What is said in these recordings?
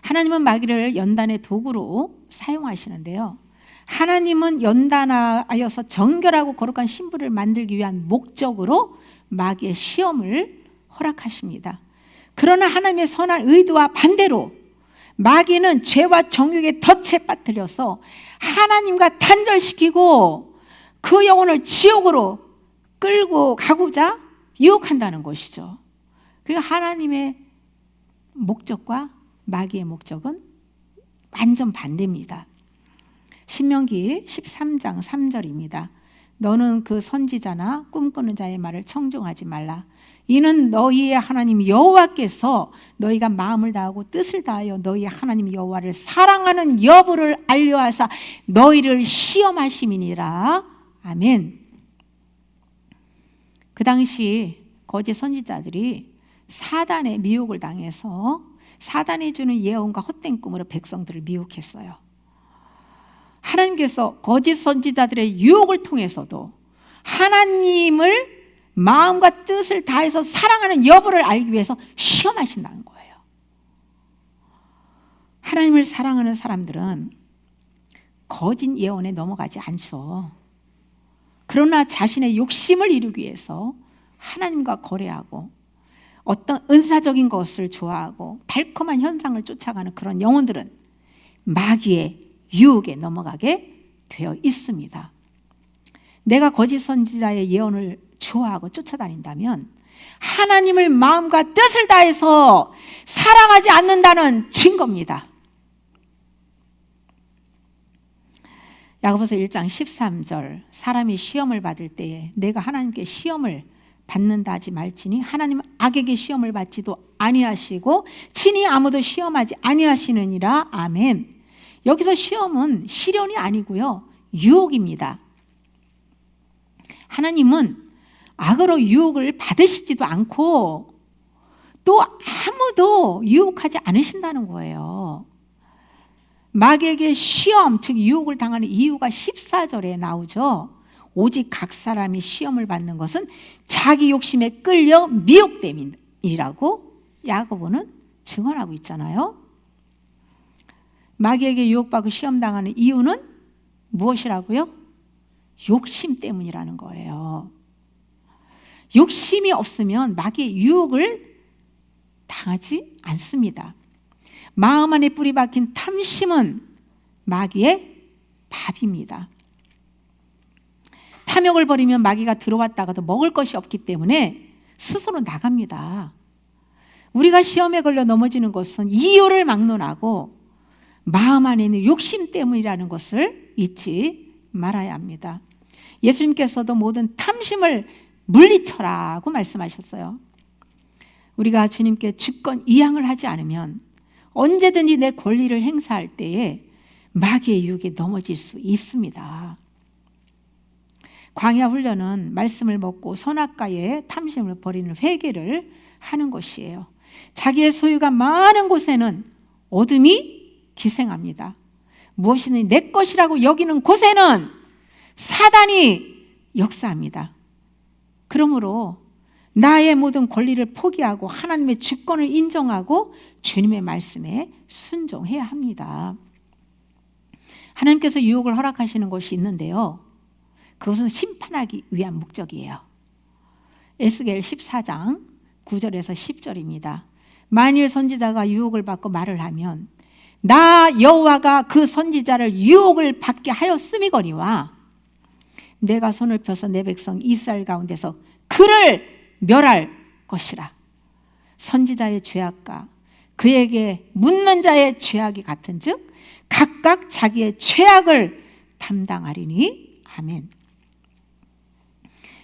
하나님은 마귀를 연단의 도구로 사용하시는데요, 하나님은 연단하여서 정결하고 거룩한 신부를 만들기 위한 목적으로 마귀의 시험을 허락하십니다. 그러나 하나님의 선한 의도와 반대로 마귀는 죄와 정욕에 덫에 빠뜨려서 하나님과 단절시키고 그 영혼을 지옥으로 끌고 가고자 유혹한다는 것이죠. 그리고 하나님의 목적과 마귀의 목적은 완전 반대입니다. 신명기 13장 3절입니다. 너는 그 선지자나 꿈꾸는 자의 말을 청종하지 말라. 이는 너희의 하나님 여호와께서 너희가 마음을 다하고 뜻을 다하여 너희의 하나님 여호와를 사랑하는 여부를 알려하사 너희를 시험하심이니라. 아멘. 그 당시 거짓 선지자들이 사단의 미혹을 당해서 사단이 주는 예언과 헛된 꿈으로 백성들을 미혹했어요. 하나님께서 거짓 선지자들의 유혹을 통해서도 하나님을 마음과 뜻을 다해서 사랑하는 여부를 알기 위해서 시험하신다는 거예요. 하나님을 사랑하는 사람들은 거짓 예언에 넘어가지 않죠. 그러나 자신의 욕심을 이루기 위해서 하나님과 거래하고 어떤 은사적인 것을 좋아하고 달콤한 현상을 쫓아가는 그런 영혼들은 마귀의 유혹에 넘어가게 되어 있습니다. 내가 거짓 선지자의 예언을 좋아하고 쫓아다닌다면 하나님을 마음과 뜻을 다해서 사랑하지 않는다는 증거입니다. 야고보서 1장 13절 사람이 시험을 받을 때에 내가 하나님께 시험을 받는다 하지 말지니 하나님은 악에게 시험을 받지도 아니하시고 친히 아무도 시험하지 아니하시느니라. 아멘. 여기서 시험은 시련이 아니고요, 유혹입니다. 하나님은 악으로 유혹을 받으시지도 않고 또 아무도 유혹하지 않으신다는 거예요. 마귀에게 시험, 즉 유혹을 당하는 이유가 14절에 나오죠. 오직 각 사람이 시험을 받는 것은 자기 욕심에 끌려 미혹됨이라고 야고보는 증언하고 있잖아요. 마귀에게 유혹받고 시험당하는 이유는 무엇이라고요? 욕심 때문이라는 거예요. 욕심이 없으면 마귀의 유혹을 당하지 않습니다. 마음 안에 뿌리 박힌 탐심은 마귀의 밥입니다. 탐욕을 버리면 마귀가 들어왔다가도 먹을 것이 없기 때문에 스스로 나갑니다. 우리가 시험에 걸려 넘어지는 것은 이유를 막론하고 마음 안에 있는 욕심 때문이라는 것을 잊지 말아야 합니다. 예수님께서도 모든 탐심을 물리쳐라고 말씀하셨어요. 우리가 주님께 주권 이양을 하지 않으면 언제든지 내 권리를 행사할 때에 마귀의 유혹에 넘어질 수 있습니다. 광야 훈련은 말씀을 먹고 선악과의 탐심을 버리는 회개를 하는 것이에요. 자기의 소유가 많은 곳에는 어둠이 기생합니다. 무엇이든 내 것이라고 여기는 곳에는 사단이 역사합니다. 그러므로 나의 모든 권리를 포기하고 하나님의 주권을 인정하고 주님의 말씀에 순종해야 합니다. 하나님께서 유혹을 허락하시는 것이 있는데요, 그것은 심판하기 위한 목적이에요. 에스겔 14장 9절에서 10절입니다. 만일 선지자가 유혹을 받고 말을 하면 나 여호와가 그 선지자를 유혹을 받게 하였음이거니와 내가 손을 펴서 내 백성 이스라엘 가운데서 그를 멸할 것이라. 선지자의 죄악과 그에게 묻는 자의 죄악이 같은즉 각각 자기의 죄악을 담당하리니. 아멘.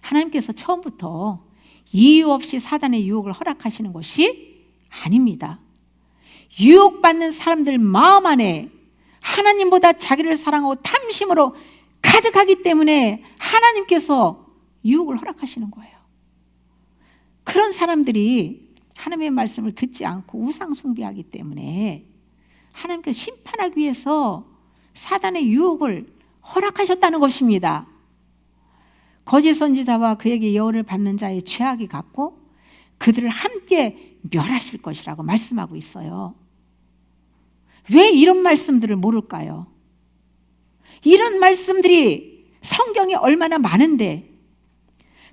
하나님께서 처음부터 이유 없이 사단의 유혹을 허락하시는 것이 아닙니다. 유혹받는 사람들 마음 안에 하나님보다 자기를 사랑하고 탐심으로 가득하기 때문에 하나님께서 유혹을 허락하시는 거예요. 그런 사람들이 하나님의 말씀을 듣지 않고 우상 숭배하기 때문에 하나님께서 심판하기 위해서 사단의 유혹을 허락하셨다는 것입니다. 거짓 선지자와 그에게 예언을 받는 자의 죄악이 같고 그들을 함께 멸하실 것이라고 말씀하고 있어요. 왜 이런 말씀들을 모를까요? 이런 말씀들이 성경에 얼마나 많은데,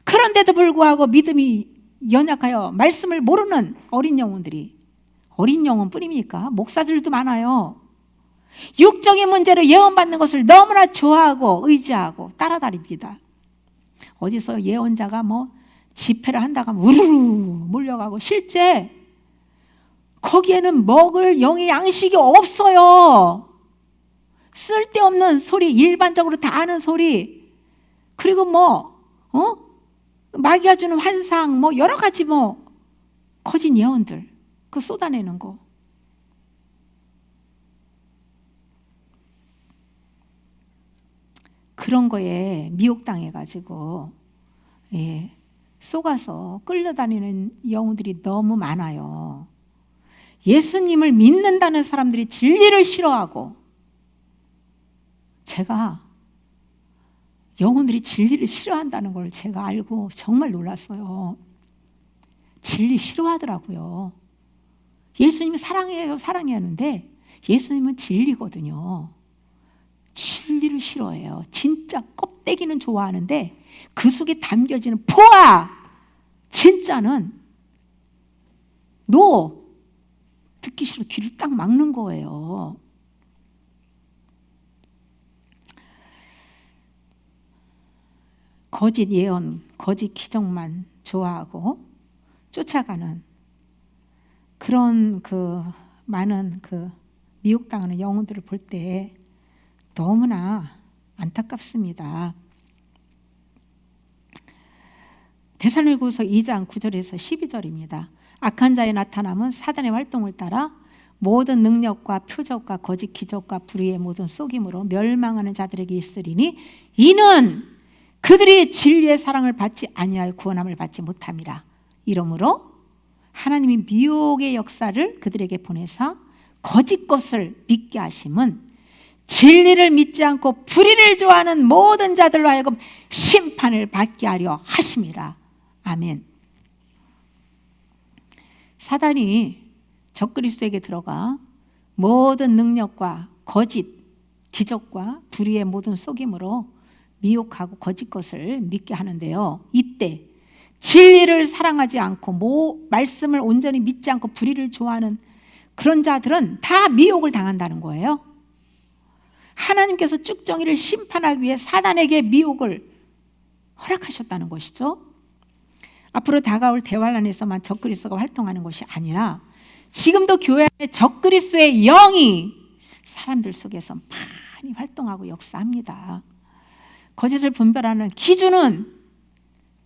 그런데도 불구하고 믿음이 연약하여 말씀을 모르는 어린 영혼들이, 어린 영혼뿐입니까? 목사들도 많아요. 육적인 문제로 예언받는 것을 너무나 좋아하고 의지하고 따라다닙니다. 어디서 예언자가 집회를 한다고 하면 우르르 몰려가고, 실제 거기에는 먹을 영의 양식이 없어요. 쓸데없는 소리, 일반적으로 다 아는 소리, 그리고 마귀가 주는 환상, 여러 가지 거짓 예언들 그 쏟아내는 거. 그런 거에 미혹당해가지고 속아서 끌려다니는 영혼들이 너무 많아요. 예수님을 믿는다는 사람들이 진리를 싫어하고, 제가 영혼들이 진리를 싫어한다는 걸 제가 알고 정말 놀랐어요. 진리 싫어하더라고요. 예수님이 사랑해요, 사랑해야 하는데 예수님은 진리거든요. 진리를 싫어해요. 진짜 껍데기는 좋아하는데 그 속에 담겨지는 포화, 진짜는 듣기 싫어 귀를 딱 막는 거예요. 거짓 예언, 거짓 기적만 좋아하고 쫓아가는 그런 많은 미혹당하는 영혼들을 볼 때 너무나 안타깝습니다. 데살로니가서 2장 9절에서 12절입니다. 악한 자의 나타남은 사단의 활동을 따라 모든 능력과 표적과 거짓 기적과 불의의 모든 속임으로 멸망하는 자들에게 있으리니, 이는 그들이 진리의 사랑을 받지 아니하여 구원함을 받지 못함이라. 이러므로 하나님이 미혹의 역사를 그들에게 보내사 거짓 것을 믿게 하심은 진리를 믿지 않고 불의를 좋아하는 모든 자들로 하여금 심판을 받게 하려 하심이라. 아멘. 사단이 적그리스도에게 들어가 모든 능력과 거짓 기적과 불의의 모든 속임으로 미혹하고 거짓 것을 믿게 하는데요, 이때 진리를 사랑하지 않고 말씀을 온전히 믿지 않고 불의를 좋아하는 그런 자들은 다 미혹을 당한다는 거예요. 하나님께서 쭉정이를 심판하기 위해 사단에게 미혹을 허락하셨다는 것이죠. 앞으로 다가올 대환란에서만 적그리스도가 활동하는 것이 아니라 지금도 교회 안에 적그리스도의 영이 사람들 속에서 많이 활동하고 역사합니다. 거짓을 분별하는 기준은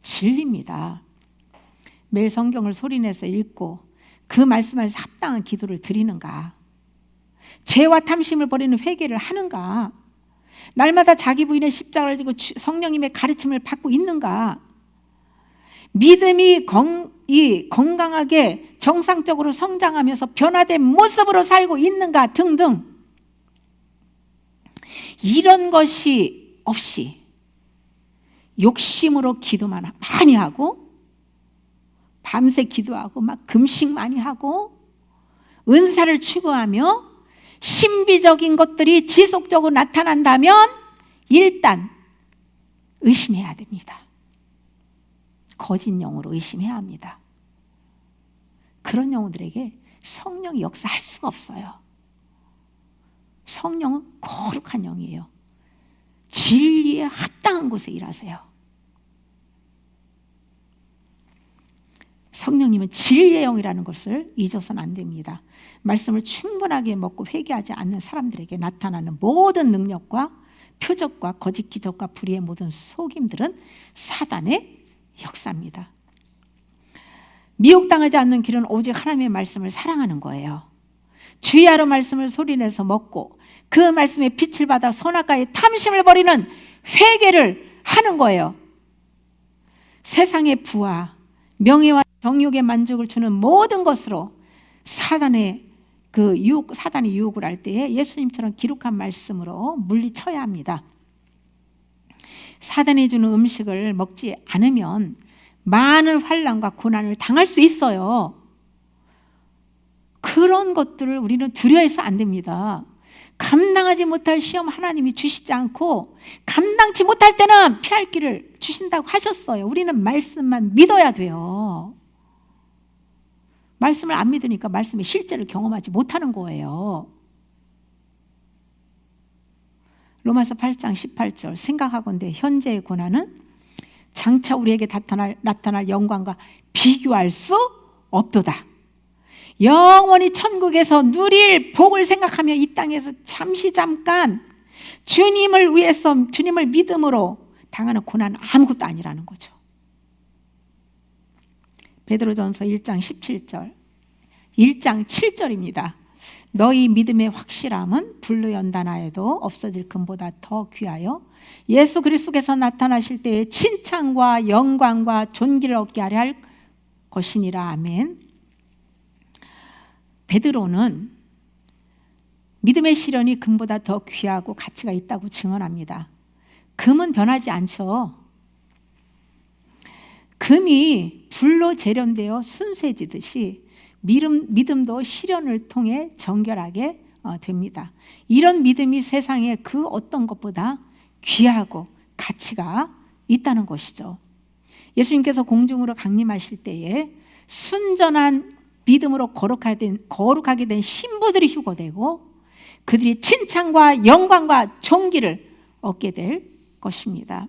진리입니다. 매일 성경을 소리내서 읽고 그 말씀 안에서 합당한 기도를 드리는가? 죄와 탐심을 버리는 회개를 하는가? 날마다 자기 부인의 십자가를 지고 성령님의 가르침을 받고 있는가? 믿음이 건강하게 정상적으로 성장하면서 변화된 모습으로 살고 있는가 등등, 이런 것이 없이 욕심으로 기도만 많이 하고 밤새 기도하고 막 금식 많이 하고 은사를 추구하며 신비적인 것들이 지속적으로 나타난다면 일단 의심해야 됩니다. 거짓 영으로 의심해야 합니다. 그런 영혼들에게 성령이 역사할 수가 없어요. 성령은 거룩한 영이에요. 진리에 합당한 곳에 일하세요. 성령님은 진리의 영이라는 것을 잊어서는 안 됩니다. 말씀을 충분하게 먹고 회개하지 않는 사람들에게 나타나는 모든 능력과 표적과 거짓 기적과 불의의 모든 속임들은 사단의 역사입니다. 미혹당하지 않는 길은 오직 하나님의 말씀을 사랑하는 거예요. 주야로 말씀을 소리내서 먹고 그 말씀의 빛을 받아 선악과의 탐심을 버리는 회개를 하는 거예요. 세상의 부와 명예와 정욕의 만족을 주는 모든 것으로 사단이 유혹을 할 때에 예수님처럼 기록한 말씀으로 물리쳐야 합니다. 사단이 주는 음식을 먹지 않으면 많은 환난과 고난을 당할 수 있어요. 그 그런 것들을 우리는 두려워해서 안 됩니다. 감당하지 못할 시험 하나님이 주시지 않고 감당치 못할 때는 피할 길을 주신다고 하셨어요. 우리는 말씀만 믿어야 돼요. 말씀을 안 믿으니까 말씀의 실제를 경험하지 못하는 거예요. 로마서 8장 18절 생각하건대 현재의 고난은 장차 우리에게 나타날 영광과 비교할 수 없도다. 영원히 천국에서 누릴 복을 생각하며 이 땅에서 잠깐 주님을 위해서 주님을 믿음으로 당하는 고난은 아무것도 아니라는 거죠. 베드로전서 1장 17절 1장 7절입니다. 너희 믿음의 확실함은 불로 연단하여도 없어질 금보다 더 귀하여 예수 그리스도께서 나타나실 때에 칭찬과 영광과 존귀를 얻게 하려 할 것이니라. 아멘. 베드로는 믿음의 시련이 금보다 더 귀하고 가치가 있다고 증언합니다. 금은 변하지 않죠. 금이 불로 재련되어 순수해지듯이 믿음도 시련을 통해 정결하게 됩니다. 이런 믿음이 세상에 그 어떤 것보다 귀하고 가치가 있다는 것이죠. 예수님께서 공중으로 강림하실 때에 순전한 믿음으로 거룩하게 된 신부들이 휴거되고 그들이 칭찬과 영광과 존귀를 얻게 될 것입니다.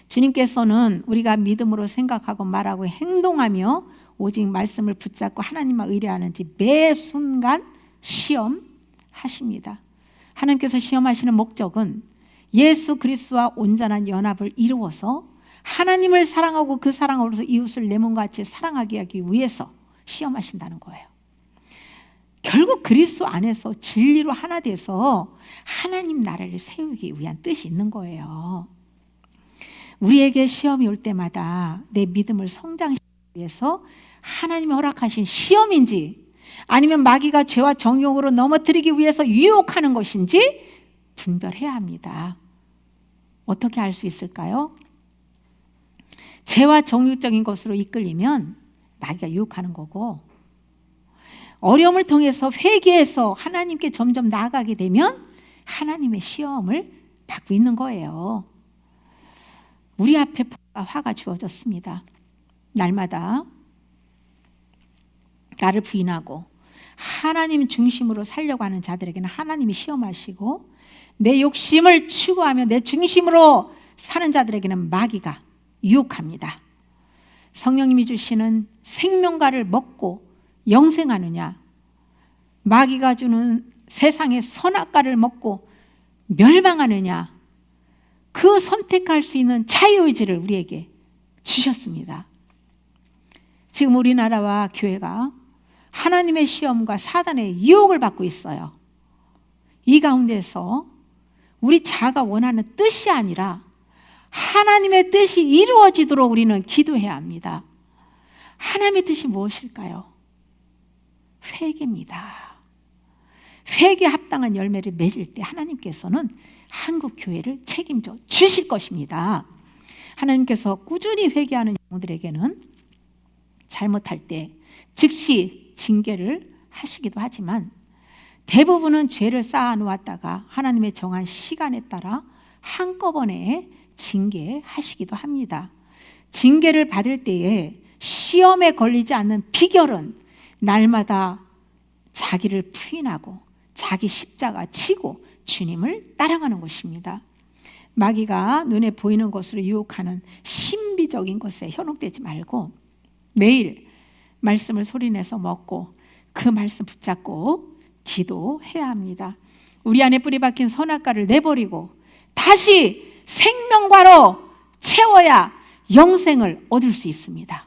주님께서는 우리가 믿음으로 생각하고 말하고 행동하며 오직 말씀을 붙잡고 하나님만 의뢰하는지 매 순간 시험하십니다. 하나님께서 시험하시는 목적은 예수 그리스도와 온전한 연합을 이루어서 하나님을 사랑하고 그 사랑으로서 이웃을 내 몸과 같이 사랑하게 하기 위해서 시험하신다는 거예요. 결국 그리스도 안에서 진리로 하나 돼서 하나님 나라를 세우기 위한 뜻이 있는 거예요. 우리에게 시험이 올 때마다 내 믿음을 성장시키기 위해서 하나님이 허락하신 시험인지 아니면 마귀가 죄와 정욕으로 넘어뜨리기 위해서 유혹하는 것인지 분별해야 합니다. 어떻게 알 수 있을까요? 죄와 정욕적인 것으로 이끌리면 마귀가 유혹하는 거고, 어려움을 통해서 회개해서 하나님께 점점 나아가게 되면 하나님의 시험을 받고 있는 거예요. 우리 앞에 폭과 화가 주어졌습니다. 날마다 나를 부인하고 하나님 중심으로 살려고 하는 자들에게는 하나님이 시험하시고, 내 욕심을 추구하며 내 중심으로 사는 자들에게는 마귀가 유혹합니다. 성령님이 주시는 생명과를 먹고 영생하느냐, 마귀가 주는 세상의 선악과를 먹고 멸망하느냐, 그 선택할 수 있는 자유의지를 우리에게 주셨습니다. 지금 우리나라와 교회가 하나님의 시험과 사단의 유혹을 받고 있어요. 이 가운데서 우리 자가 원하는 뜻이 아니라 하나님의 뜻이 이루어지도록 우리는 기도해야 합니다. 하나님의 뜻이 무엇일까요? 회개입니다. 회개에 합당한 열매를 맺을 때 하나님께서는 한국 교회를 책임져 주실 것입니다. 하나님께서 꾸준히 회개하는 영들에게는 잘못할 때 즉시 징계를 하시기도 하지만, 대부분은 죄를 쌓아놓았다가 하나님의 정한 시간에 따라 한꺼번에 징계하시기도 합니다. 징계를 받을 때에 시험에 걸리지 않는 비결은 날마다 자기를 부인하고 자기 십자가 지고 주님을 따라가는 것입니다. 마귀가 눈에 보이는 것으로 유혹하는 신비적인 것에 현혹되지 말고 매일 말씀을 소리내서 먹고 그 말씀 붙잡고 기도해야 합니다. 우리 안에 뿌리 박힌 선악과를 내버리고 다시 생명과로 채워야 영생을 얻을 수 있습니다.